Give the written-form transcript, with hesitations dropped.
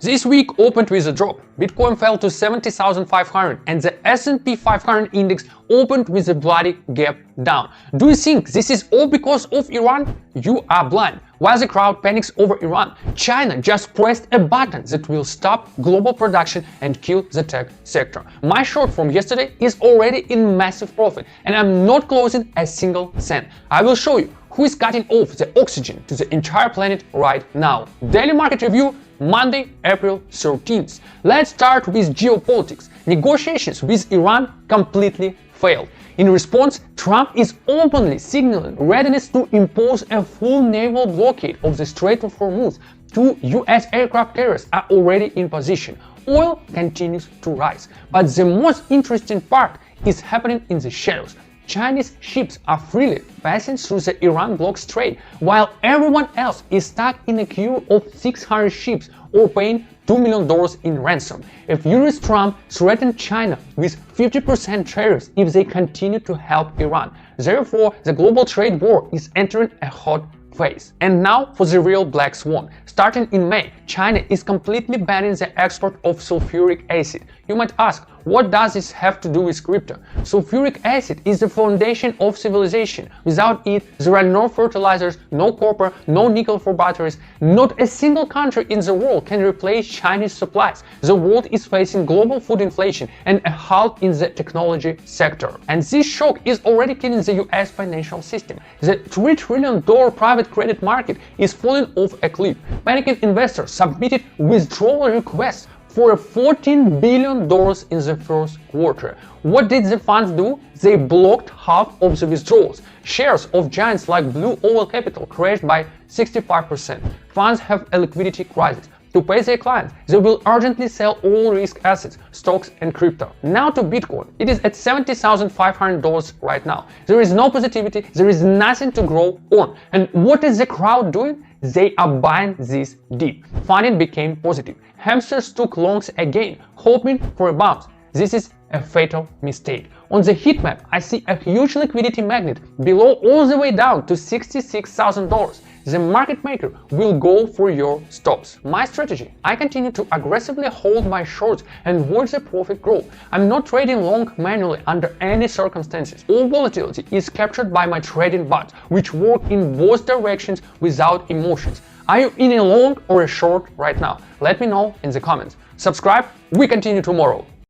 This week opened with a drop. Bitcoin fell to 70,500 and the S&P 500 index opened with a bloody gap down. Do you think this is all because of Iran? You are blind. While the crowd panics over Iran, China just pressed a button that will stop global production and kill the tech sector. My short from yesterday is already in massive profit and I'm not closing a single cent. I will show you who is cutting off the oxygen to the entire planet right now. Daily market review, Monday, April 13th. Let's start with geopolitics. Negotiations with Iran completely failed. In response, Trump is openly signaling readiness to impose a full naval blockade of the Strait of Hormuz. 2 US aircraft carriers are already in position. Oil continues to rise. But the most interesting part is happening in the shadows. Chinese ships are freely passing through the Iran-blocked strait, while everyone else is stuck in a queue of 600 ships or paying $2 million in ransom. A furious Trump threatened China with 50% tariffs if they continue to help Iran. Therefore, the global trade war is entering a hot phase. And now for the real black swan. Starting in May, China is completely banning the export of sulfuric acid. You might ask, what does this have to do with crypto? Sulfuric acid is the foundation of civilization. Without it, there are no fertilizers, no copper, no nickel for batteries. Not a single country in the world can replace Chinese supplies. The world is facing global food inflation and a halt in the technology sector. And this shock is already killing the US financial system. The $3 trillion private credit market is falling off a cliff. Panicking investors submitted withdrawal requests for $14 billion in the first quarter. What did the funds do? They blocked half of the withdrawals. Shares of giants like Blue Oval Capital crashed by 65%. Funds have a liquidity crisis. To pay their clients, they will urgently sell all risk assets, stocks and crypto. Now to Bitcoin. It is at $70,500 right now. There is no positivity, there is nothing to grow on. And what is the crowd doing? They are buying this dip. Funding became positive. Hamsters took longs again, hoping for a bounce. This is a fatal mistake. On the heat map, I see a huge liquidity magnet below all the way down to $66,000. The market maker will go for your stops. My strategy: I continue to aggressively hold my shorts and watch the profit grow. I'm not trading long manually under any circumstances. All volatility is captured by my trading bots, which work in both directions without emotions. Are you in a long or a short right now? Let me know in the comments. Subscribe, we continue tomorrow.